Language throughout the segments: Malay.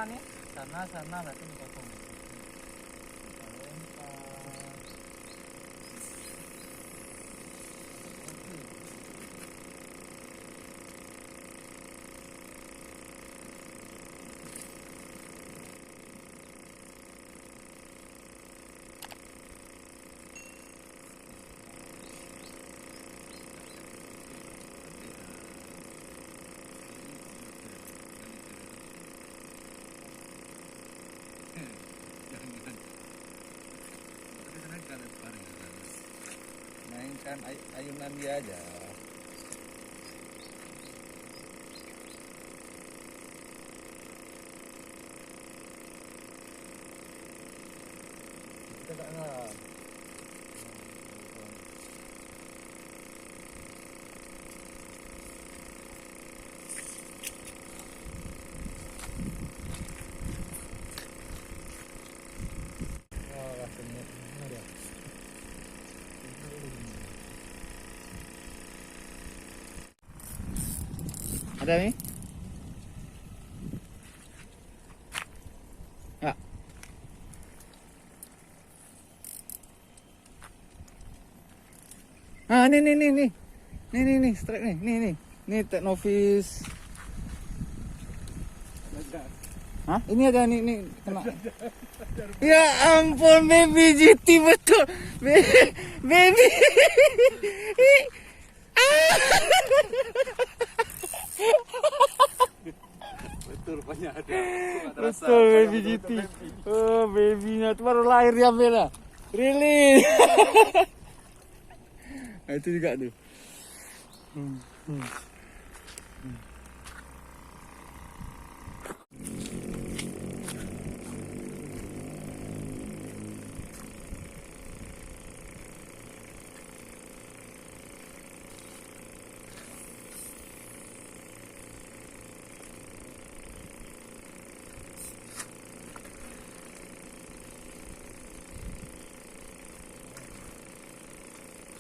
sana nih, sana berarti ini kosong. Mainkan ayunan dia aja. Kita tak nak. Ada ni? Ya. Ah, ni. Ni, strike ni. Ni Teknofish. Hah? Ini ada ni kena. Ya ampun, baby GT betul. Baby. Betul rupanya ada. Betul baby GT. Oh, babynya tu baru lahir diambil lah. Really? Itu juga tu.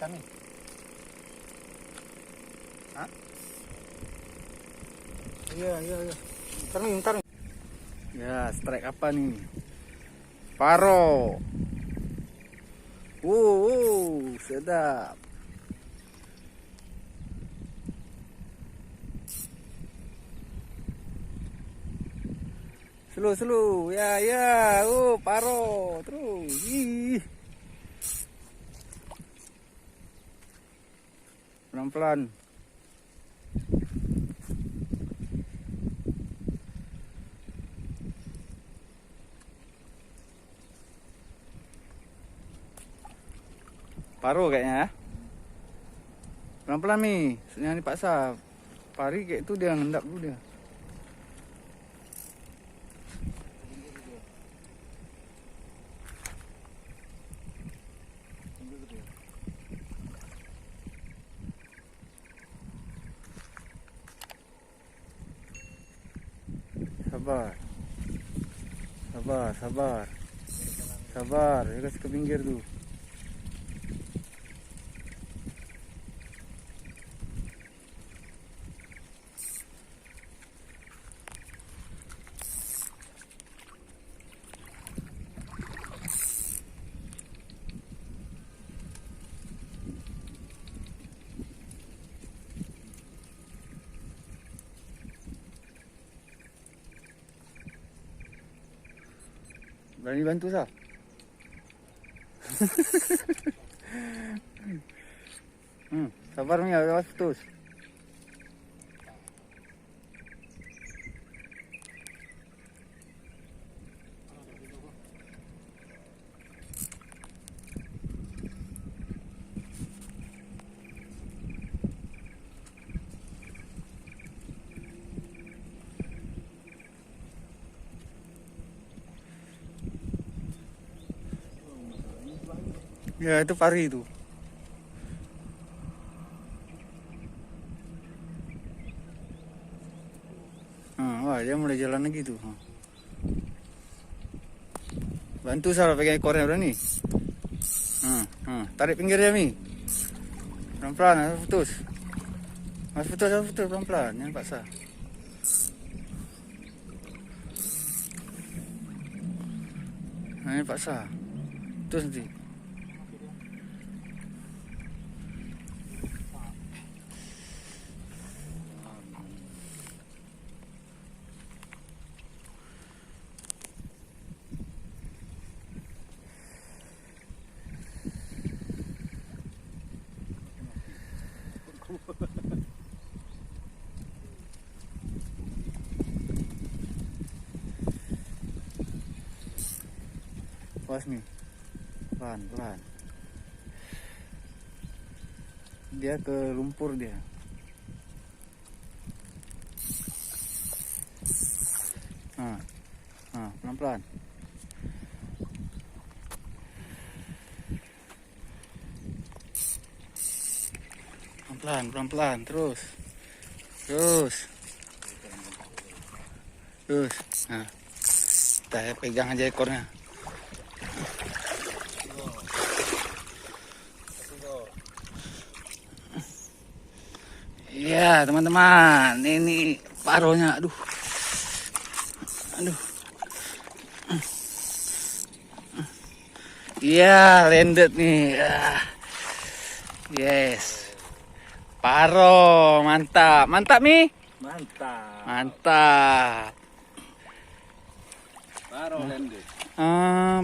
Kami. Hah? Iya. Ntar nih. Ya, strike apa nih? Paro. Sedap. Slow. Ya. Paro. Terus. Ih. Pelan-pelan. Paruh kayaknya ya. Pelan-pelan nih. Jangan dipaksa. Pari kayak itu dia ngendap dulu dia. Sabar, dia kasih ke pinggir tu. Berani bantu sah? Sabar ni, awas putus. Ya, itu pari itu. Wah, dia mulai jalan lagi tuh. Bantu Sarah pegang ekornya, berani. Tarik pinggirnya Mi. Pelan-pelan, harus putus. Harus putus pelan-pelan, jangan paksa. Nah, ini paksa. Terus nanti. Pas nih, pelan. Dia ke lumpur dia. Nah, pelan-pelan. Pelan-pelan, terus. Nah, kita pegang aja ekornya. Iya, teman-teman, ini paronya, aduh. Iya, landed nih. Yes. Paro, mantap. Mantap, Mi. Mantap. Paro landed.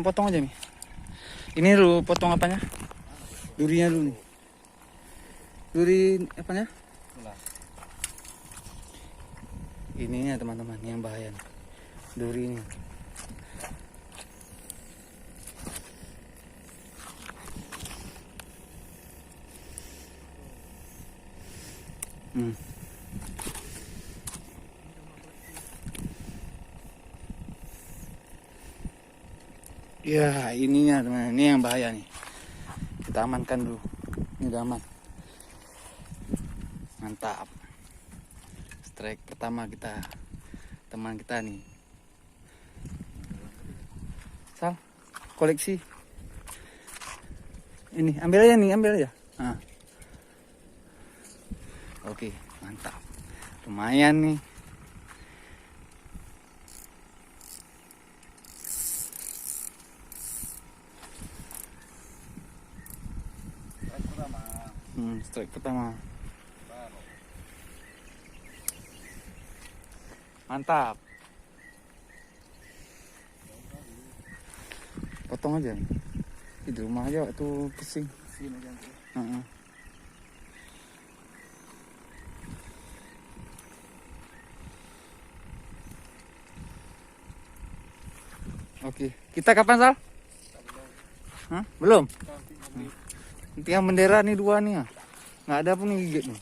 Potong aja, Mi. Ini dulu potong apanya? Durinya dulu nih. Duri apanya? Ininya teman-teman yang bahaya nih. Durinya. Ya, ininya teman, ini yang bahaya nih. Kita amankan dulu. Ini udah aman. Mantap. Strike pertama kita. Teman kita nih. Sal, koleksi. Ini, ambil aja. Nah. Oke, mantap. Lumayan nih. Strike pertama. Mantap. Potong aja. Di rumah aja waktu pusing. Oke, kita kapan, Sal? Hah? Belum? Tiang bendera nih 2 nih ya. Nggak ada pun yang gigit nih.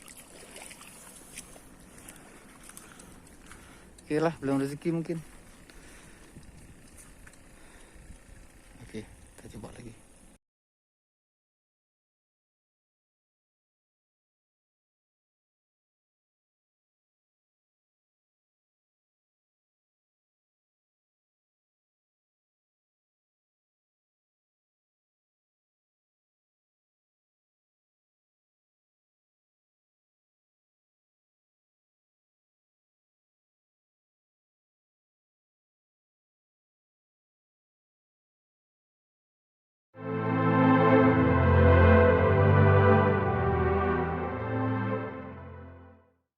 Oke lah, belum rezeki mungkin. Oke, kita coba lagi.